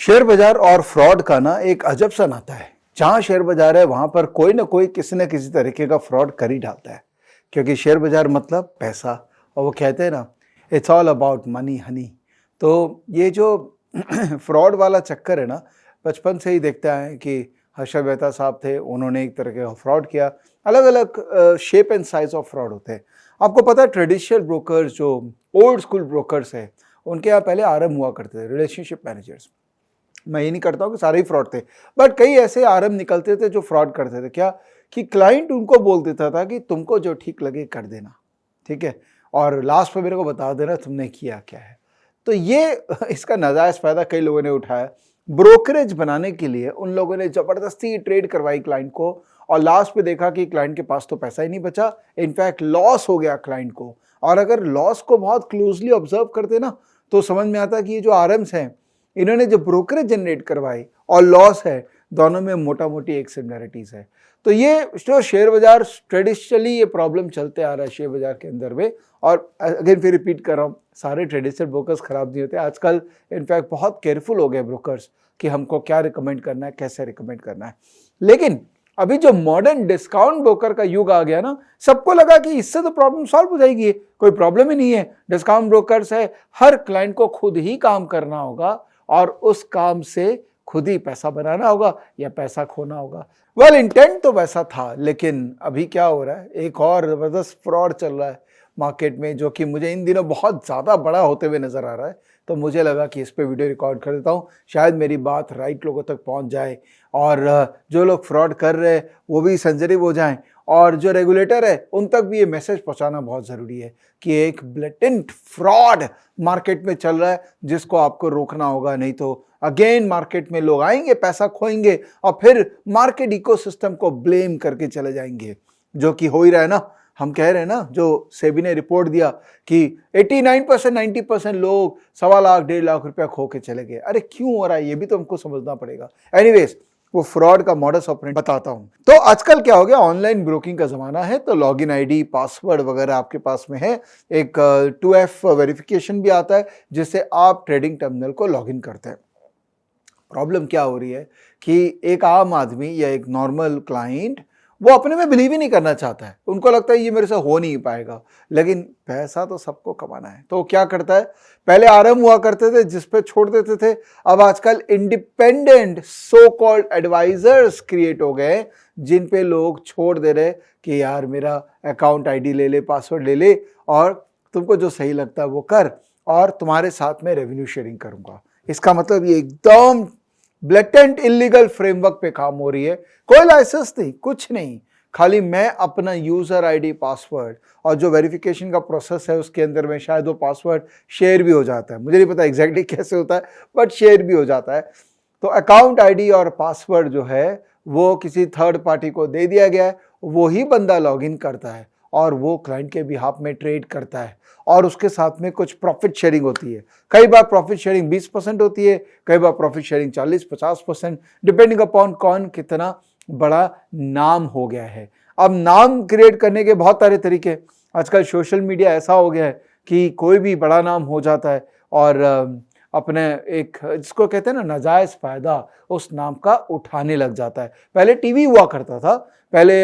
Share बाजार और fraud का ना एक अजब सा नाता है। जहां शेयर बाजार है वहां पर कोई ना कोई किसी न किसी तरीके का फ्रॉड कर ही डालता है, क्योंकि शेयर बाजार मतलब पैसा। और वो कहते हैं ना, it's all about money Honey. तो ये जो फ्रॉड वाला चक्कर है ना, बचपन से ही देखते आए कि हर्षद मेहता साहब थे, उन्होंने एक तरीके का फ्रॉड किया। अलग अलग shape and size of fraud होते हैं। आपको पता है, ट्रेडिशनल ब्रोकर्स जो ओल्ड स्कूल ब्रोकर्स है, उनके यहाँ पहले आरएम हुआ करते थे, रिलेशनशिप मैनेजर्स। मैं ये नहीं करता हूँ कि सारे ही फ्रॉड थे, बट कई ऐसे आरएम निकलते थे जो फ्रॉड करते थे। क्या कि क्लाइंट उनको बोल देता था कि तुमको जो ठीक लगे कर देना, ठीक है, और लास्ट में मेरे को बता देना तुमने किया क्या है। तो ये इसका नाजायज फायदा कई लोगों ने उठाया। ब्रोकरेज बनाने के लिए उन लोगों ने जबरदस्ती ट्रेड करवाई क्लाइंट को, और लास्ट में देखा कि क्लाइंट के पास तो पैसा ही नहीं बचा, इनफैक्ट लॉस हो गया क्लाइंट को। और अगर लॉस को बहुत क्लोजली ऑब्जर्व करते ना, तो समझ में आता कि ये जो आरएम्स हैं, इन्होंने जो ब्रोकरेज जनरेट करवाई और लॉस है, दोनों में मोटा मोटी एक सिमिलरिटीज है। तो ये जो शेयर बाजार ट्रेडिशनली ये प्रॉब्लम चलते आ रहा है शेयर बाजार के अंदर में। और अगेन फिर रिपीट कर रहा हूँ, सारे ट्रेडिशनल ब्रोकर्स खराब नहीं होते। आजकल इनफैक्ट बहुत केयरफुल हो गए ब्रोकर्स कि हमको क्या रिकमेंड करना है, कैसे रिकमेंड करना है। लेकिन अभी जो मॉडर्न डिस्काउंट ब्रोकर का युग आ गया ना, सबको लगा कि इससे तो प्रॉब्लम सॉल्व हो जाएगी, कोई प्रॉब्लम ही नहीं है। डिस्काउंट ब्रोकर्स है, हर क्लाइंट को खुद ही काम करना होगा और उस काम से खुद ही पैसा बनाना होगा या पैसा खोना होगा। वेल, इंटेंट तो वैसा था, लेकिन अभी क्या हो रहा है, एक और जबरदस्त फ्रॉड चल रहा है मार्केट में, जो कि मुझे इन दिनों बहुत ज़्यादा बड़ा होते हुए नज़र आ रहा है। तो मुझे लगा कि इस पे वीडियो रिकॉर्ड कर देता हूँ, शायद मेरी बात राइट लोगों तक पहुँच जाए और जो लोग फ्रॉड कर रहे हैं वो भी सेंसिटिव हो जाएं, और जो रेगुलेटर है उन तक भी ये मैसेज पहुंचाना बहुत ज़रूरी है कि एक ब्लेटेंट फ्रॉड मार्केट में चल रहा है, जिसको आपको रोकना होगा। नहीं तो अगेन मार्केट में लोग आएंगे, पैसा खोएंगे और फिर मार्केट इकोसिस्टम को ब्लेम करके चले जाएंगे, जो कि हो ही रहा है ना। हम कह रहे हैं ना, जो सेबी ने रिपोर्ट दिया कि 89% 90% लोग 1.25 लाख 1.5 लाख रुपया खो के चले गए। अरे क्यों हो रहा है, ये भी तो हमको समझना पड़ेगा। एनीवेज, वो फ्रॉड का मॉडस ऑपरेंडी बताता हूं। तो आजकल क्या हो गया, ऑनलाइन ब्रोकिंग का जमाना है, तो लॉगिन आईडी, पासवर्ड वगैरह आपके पास में है। एक 2F वेरिफिकेशन भी आता है, जिससे आप ट्रेडिंग टर्मिनल को लॉगिन करते हैं। प्रॉब्लम क्या हो रही है कि एक आम आदमी या एक नॉर्मल क्लाइंट वो अपने में बिलीव ही नहीं करना चाहता है। उनको लगता है ये मेरे से हो नहीं पाएगा, लेकिन पैसा तो सबको कमाना है। तो क्या करता है, पहले आरएम हुआ करते थे जिस पे छोड़ देते थे, अब आजकल independent so called advisors create हो गए, जिन पे लोग छोड़ दे रहे कि यार मेरा अकाउंट आईडी ले ले, पासवर्ड ले ले, और तुमको जो सही लगता है वो कर, और तुम्हारे साथ में रेवेन्यू शेयरिंग करूंगा। इसका मतलब ये एकदम ब्लेटेंट इलीगल फ्रेमवर्क पे काम हो रही है। कोई लाइसेंस नहीं, कुछ नहीं, खाली मैं अपना यूजर आईडी, पासवर्ड, और जो वेरिफिकेशन का प्रोसेस है उसके अंदर में शायद वो पासवर्ड शेयर भी हो जाता है। मुझे नहीं पता एग्जैक्टली कैसे होता है, बट शेयर भी हो जाता है। तो अकाउंट आईडी और पासवर्ड जो है वो किसी थर्ड पार्टी को दे दिया गया है, वही बंदा लॉगिन करता है और वो क्लाइंट के बिहाफ में ट्रेड करता है, और उसके साथ में कुछ प्रॉफिट शेयरिंग होती है। कई बार प्रॉफिट शेयरिंग 20% होती है, कई बार प्रॉफिट शेयरिंग 40-50%, डिपेंडिंग अपॉन कौन कितना बड़ा नाम हो गया है। अब नाम क्रिएट करने के बहुत सारे तरीके, आजकल सोशल मीडिया ऐसा हो गया है कि कोई भी बड़ा नाम हो जाता है और अपने एक, जिसको कहते हैं ना, नाजायज फायदा उस नाम का उठाने लग जाता है। पहले टीवी हुआ करता था, पहले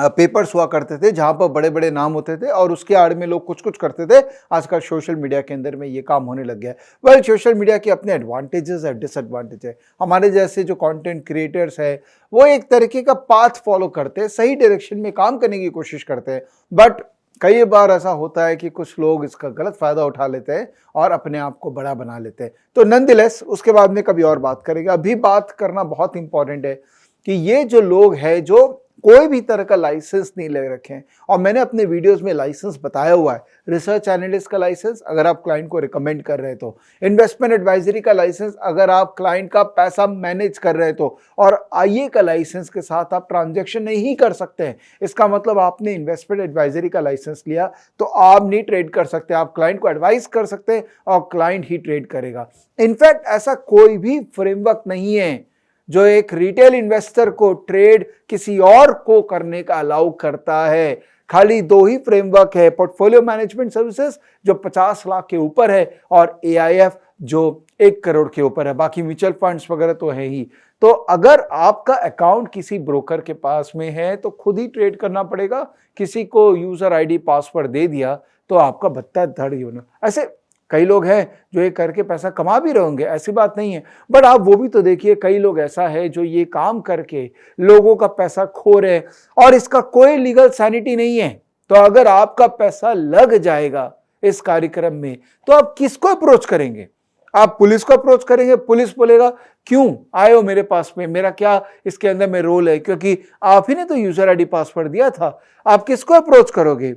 पेपर्स हुआ करते थे जहां पर बड़े बड़े नाम होते थे और उसके आड़ में लोग कुछ कुछ करते थे। आजकल सोशल मीडिया के अंदर में ये काम होने लग गया है। वेल, सोशल मीडिया के अपने एडवांटेजेस है, डिसएडवांटेज है। हमारे जैसे जो कंटेंट क्रिएटर्स है वो एक तरीके का पाथ फॉलो करते हैं, सही डायरेक्शन में काम करने की कोशिश करते हैं, बट कई बार ऐसा होता है कि कुछ लोग इसका गलत फायदा उठा लेते हैं और अपने आप को बड़ा बना लेते हैं। तो नॉनदलेस उसके बाद में कभी और बात करेंगे। अभी बात करना बहुत इंपॉर्टेंट है कि ये जो लोग हैं जो कोई भी तरह का लाइसेंस नहीं ले रखे हैं, और मैंने अपने वीडियोस में लाइसेंस बताया हुआ है। रिसर्च एनालिस्ट का लाइसेंस अगर आप क्लाइंट को रिकमेंड कर रहे हैं तो, इन्वेस्टमेंट एडवाइजरी का लाइसेंस अगर आप क्लाइंट का पैसा मैनेज कर रहे हैं तो, और आईए का लाइसेंस के साथ आप ट्रांजैक्शन नहीं कर सकते हैं। इसका मतलब आपने इन्वेस्टमेंट एडवाइजरी का लाइसेंस लिया तो आप नहीं ट्रेड कर सकते, आप क्लाइंट को एडवाइस कर सकते हैं और क्लाइंट ही ट्रेड करेगा। इनफैक्ट ऐसा कोई भी फ्रेमवर्क नहीं है जो एक रिटेल इन्वेस्टर को ट्रेड किसी और को करने का अलाउ करता है। खाली 2 ही फ्रेमवर्क है, पोर्टफोलियो मैनेजमेंट सर्विसेज जो 50 लाख के ऊपर है, और AIF जो 1 करोड़ के ऊपर है, बाकी म्यूचुअल फंड्स वगैरह तो है ही। तो अगर आपका अकाउंट किसी ब्रोकर के पास में है तो खुद ही ट्रेड करना पड़ेगा। किसी को यूजर आईडी पासवर्ड दे दिया तो आपका भत्ता धड़ ही होना। ऐसे कई लोग हैं जो ये करके पैसा कमा भी रहे होंगे, ऐसी बात नहीं है, बट आप वो भी तो देखिए, कई लोग ऐसा है जो ये काम करके लोगों का पैसा खो रहे हैं और इसका कोई लीगल सैनिटी नहीं है। तो अगर आपका पैसा लग जाएगा इस कार्यक्रम में तो आप किसको अप्रोच करेंगे? आप पुलिस को अप्रोच करेंगे, पुलिस बोलेगा क्यों आए हो मेरे पास में, मेरा क्या इसके अंदर में रोल है, क्योंकि आप ही ने तो यूजर आईडी पासवर्ड दिया था। आप किसको अप्रोच करोगे?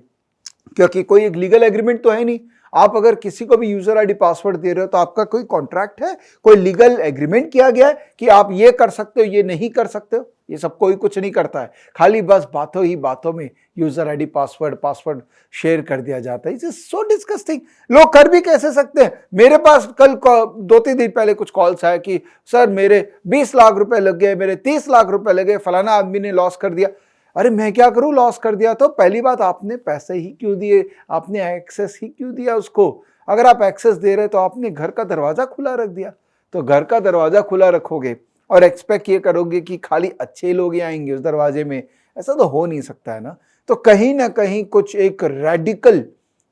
क्योंकि कोई एक लीगल एग्रीमेंट तो है नहीं। आप अगर किसी को भी यूजर आईडी पासवर्ड दे रहे हो तो आपका कोई कॉन्ट्रैक्ट है, कोई लीगल एग्रीमेंट किया गया है कि आप ये कर सकते हो, ये नहीं कर सकते हो? ये सब कोई कुछ नहीं करता है, खाली बस बातों ही बातों में यूजर आईडी पासवर्ड शेयर कर दिया जाता है। It's so disgusting. लोग कर भी कैसे सकते हैं? मेरे पास कल 2-3 दिन पहले कुछ कॉल्स आए कि सर मेरे 20 लाख रुपए लग गए, मेरे 30 लाख रुपए लगे, फलाना आदमी ने लॉस कर दिया। अरे मैं क्या करूं, लॉस कर दिया तो? पहली बात, आपने पैसे ही क्यों दिए? आपने एक्सेस ही क्यों दिया उसको? अगर आप एक्सेस दे रहे तो आपने घर का दरवाजा खुला रख दिया। तो घर का दरवाजा खुला रखोगे और एक्सपेक्ट ये करोगे कि खाली अच्छे लोग ही आएंगे उस दरवाजे में, ऐसा तो हो नहीं सकता है ना। तो कहीं ना कहीं कुछ एक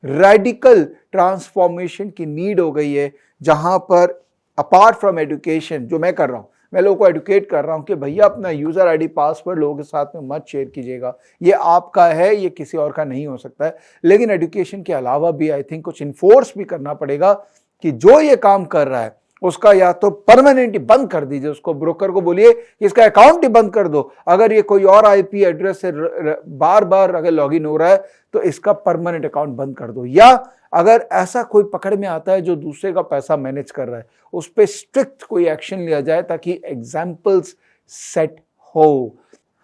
रेडिकल ट्रांसफॉर्मेशन की नीड हो गई है, जहां पर अपार्ट फ्रॉम एजुकेशन जो मैं कर रहा हूं, मैं लोगों को एडुकेट कर रहा हूं कि भैया अपना यूजर आईडी पासवर्ड लोगों के साथ में मत शेयर कीजिएगा, ये आपका है, ये किसी और का नहीं हो सकता है। लेकिन एजुकेशन के अलावा भी आई थिंक कुछ इन्फोर्स भी करना पड़ेगा कि जो ये काम कर रहा है उसका या तो परमानेंटली बंद कर दीजिए, उसको ब्रोकर को बोलिए कि इसका अकाउंट ही बंद कर दो। अगर ये कोई और आईपी एड्रेस से बार बार अगर लॉगिन हो रहा है तो इसका परमानेंट अकाउंट बंद कर दो। या अगर ऐसा कोई पकड़ में आता है जो दूसरे का पैसा मैनेज कर रहा है, उस पर स्ट्रिक्ट कोई एक्शन लिया जाए ताकि एग्जाम्पल्स सेट हो।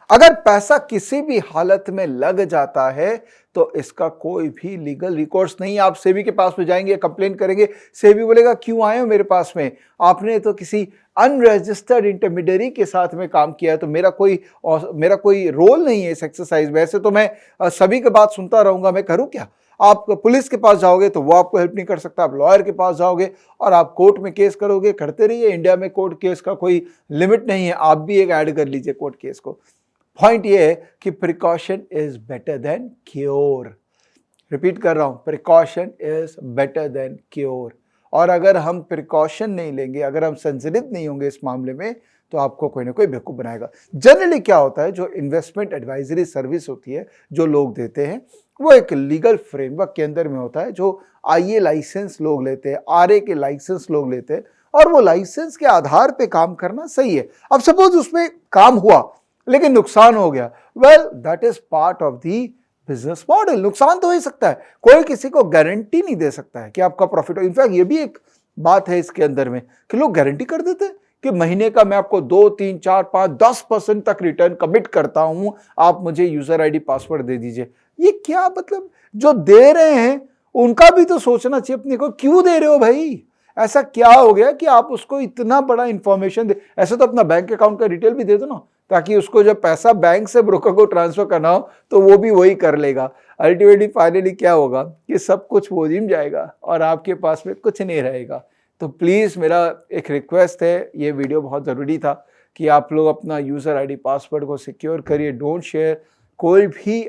अगर पैसा किसी भी हालत में लग जाता है तो इसका कोई भी लीगल रिकॉर्स नहीं। आप सेबी के पास में जाएंगे, कंप्लेन करेंगे, सेबी बोलेगा क्यों आए हो मेरे पास में, आपने तो किसी अनरजिस्टर्ड इंटरमीडियरी के साथ में काम किया है, तो मेरा कोई रोल नहीं है इस एक्सरसाइज में। ऐसे तो मैं सभी की बात सुनता रहूंगा, मैं करूं क्या? आप पुलिस के पास जाओगे तो वो आपको हेल्प नहीं कर सकता, आप लॉयर के पास जाओगे और आप कोर्ट में केस करोगे, करते रहिए। इंडिया में कोर्ट केस का कोई लिमिट नहीं है, आप भी एक ऐड कर लीजिए कोर्ट केस को। पॉइंट ये है कि precaution is better than cure. Repeat कर रहा हूं, precaution is better than cure. और अगर हम प्रिकॉशन नहीं लेंगे, अगर हम सेंसिटिव नहीं होंगे इस मामले में, तो आपको कोई ना कोई बेवकूफ बनाएगा। जनरली क्या होता है, जो इन्वेस्टमेंट एडवाइजरी सर्विस होती है जो लोग देते हैं, वो एक लीगल फ्रेमवर्क के अंदर में होता है, जो आईए लाइसेंस लोग लेते हैं, आरए के लाइसेंस लोग लेते हैं, और वो लाइसेंस के आधार पे काम करना सही है। अब सपोज उसमें काम हुआ लेकिन नुकसान हो गया, well that is part of the business model. नुकसान तो हो ही सकता है, कोई किसी को गारंटी नहीं दे सकता है कि आपका प्रॉफिट हो। इनफैक्ट ये भी एक बात है इसके अंदर में कि लोग गारंटी कर देते हैं कि महीने का मैं आपको 2, 3, 4, 5, 10% तक रिटर्न कमिट करता हूं, आप मुझे यूजर आईडी पासवर्ड दे दीजिए। ये क्या मतलब? जो दे रहे हैं उनका भी तो सोचना चाहिए अपने को, क्यों दे रहे हो भाई? ऐसा क्या हो गया कि आप उसको इतना बड़ा इंफॉर्मेशन दे? ऐसे तो अपना बैंक अकाउंट का डिटेल भी दे दो ना, ताकि उसको जब पैसा बैंक से ब्रोकर को ट्रांसफर करना हो तो वो भी वही कर लेगा। अल्टीमेटली फाइनली क्या होगा कि सब कुछ वो जिम जाएगा और आपके पास में कुछ नहीं रहेगा। तो प्लीज मेरा एक रिक्वेस्ट है, ये वीडियो बहुत जरूरी था कि आप लोग अपना यूजर आईडी पासवर्ड को सिक्योर करिए, डोंट शेयर। कोई भी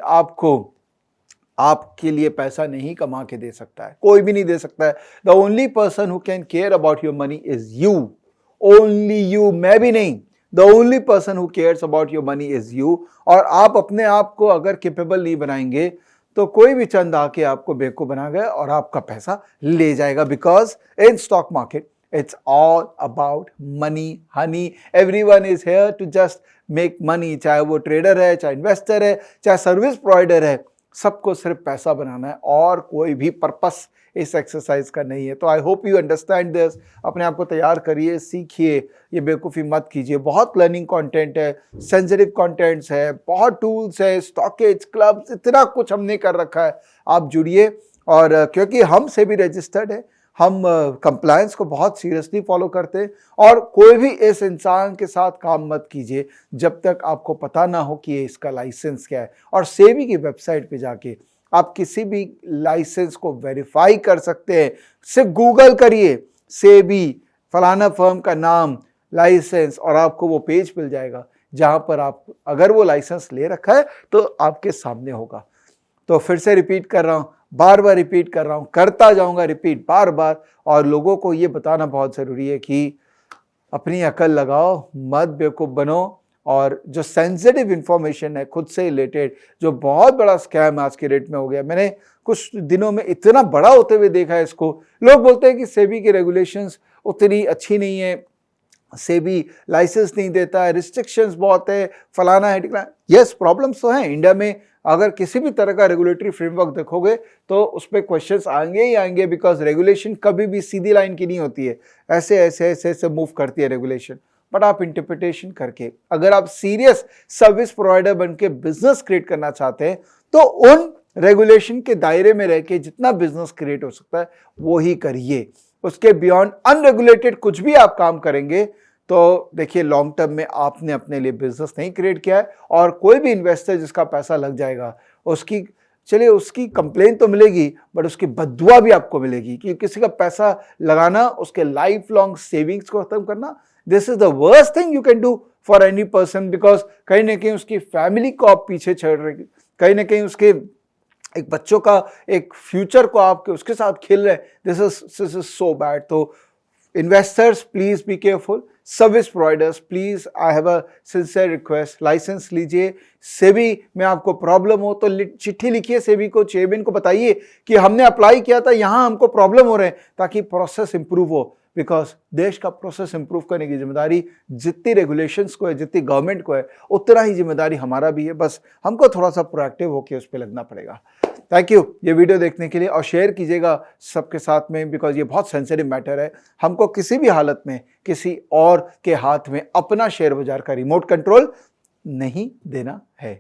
आपके लिए पैसा नहीं कमा के दे सकता है, कोई भी नहीं दे सकता है। The only person who can care about your money is you, only you, मैं भी नहीं। The only person who cares about your money is you. और आप अपने आप को अगर कैपेबल नहीं बनाएंगे तो कोई भी चंद आके आपको बेवकूफ बना गया और आपका पैसा ले जाएगा। Because in stock market it's all about money, honey. Everyone is here to just make money, चाहे वो ट्रेडर है, चाहे इन्वेस्टर है, चाहे सर्विस प्रोवाइडर है, सबको सिर्फ पैसा बनाना है और कोई भी पर्पस इस एक्सरसाइज का नहीं है। तो I hope you understand this. अपने आप को तैयार करिए, सीखिए, ये बेवकूफ़ी मत कीजिए। बहुत लर्निंग कंटेंट है, सेंसिटिव कंटेंट्स है, बहुत टूल्स है, स्टॉकेज क्लब्स, इतना कुछ हमने कर रखा है। आप जुड़िए, और क्योंकि हम से भी रजिस्टर्ड है, हम कंप्लायंस को बहुत सीरियसली फॉलो करते हैं। और कोई भी इस इंसान के साथ काम मत कीजिए जब तक आपको पता ना हो कि इसका लाइसेंस क्या है। और सेबी की वेबसाइट पे जाके आप किसी भी लाइसेंस को वेरीफाई कर सकते हैं। सिर्फ गूगल करिए, सेबी, फलाना फर्म का नाम, लाइसेंस, और आपको वो पेज मिल जाएगा जहां पर आप अगर वो लाइसेंस ले रखा है तो आपके सामने होगा। तो फिर से रिपीट कर रहा हूं, बार बार रिपीट कर रहा हूं, करता जाऊंगा रिपीट बार बार, और लोगों को ये बताना बहुत जरूरी है कि अपनी अकल लगाओ, मत बेवकूफ बनो, और जो सेंसिटिव इंफॉर्मेशन है खुद से रिलेटेड, जो बहुत बड़ा स्कैम आज के डेट में हो गया, मैंने कुछ दिनों में इतना बड़ा होते हुए देखा है इसको। लोग बोलते हैं कि सेबी की रेगुलेशंस उतनी अच्छी नहीं है, सेबी लाइसेंस नहीं देता है, रिस्ट्रिक्शंस बहुत है, फलाना है टिकला। यस, प्रॉब्लम्स तो हैं इंडिया में। अगर किसी भी तरह का रेगुलेटरी फ्रेमवर्क देखोगे तो उस पर क्वेश्चंस आएंगे ही आएंगे, बिकॉज रेगुलेशन कभी भी सीधी लाइन की नहीं होती है, ऐसे ऐसे ऐसे ऐसे मूव करती है रेगुलेशन। बट आप इंटरप्रिटेशन करके, अगर आप सीरियस सर्विस प्रोवाइडर बन के बिजनेस क्रिएट करना चाहते हैं तो उन रेगुलेशन के दायरे में रह के जितना बिजनेस क्रिएट हो सकता है वो ही करिए। उसके बियॉन्ड अनरेगुलेटेड कुछ भी आप काम करेंगे तो देखिए लॉन्ग टर्म में आपने अपने लिए बिजनेस नहीं क्रिएट किया है, और कोई भी इन्वेस्टर जिसका पैसा लग जाएगा उसकी कंप्लेन तो मिलेगी, बट उसकी बद्दुआ भी आपको मिलेगी, कि किसी का पैसा लगाना, उसके लाइफ लॉन्ग सेविंग्स को खत्म करना, this is the worst thing you can do for any person, because कहीं ना कहीं उसकी फैमिली को आप पीछे छोड़ रहे, कहीं ना कहीं उसके एक बच्चों का एक फ्यूचर को आप उसके साथ खेल रहे हैं। This is so bad. तो investors please be careful, service providers please, I have a sincere request, license लीजिए। सेबी में आपको प्रॉब्लम हो तो चिट्ठी लिखिए सेबी को, चेयरमैन को बताइए कि हमने अप्लाई किया था, यहाँ हमको प्रॉब्लम हो रहे हैं, ताकि प्रोसेस इंप्रूव हो। बिकॉज देश का प्रोसेस इंप्रूव करने की जिम्मेदारी जितनी रेगुलेशंस को है, जितनी गवर्नमेंट को है, उतना ही जिम्मेदारी हमारा भी है। बस हमको थोड़ा सा प्रोएक्टिव होकर उस पर लगना पड़ेगा। थैंक यू ये वीडियो देखने के लिए, और शेयर कीजिएगा सबके साथ में, बिकॉज ये बहुत सेंसिटिव मैटर है। हमको किसी भी हालत में किसी और के हाथ में अपना शेयर बाजार का रिमोट कंट्रोल नहीं देना है।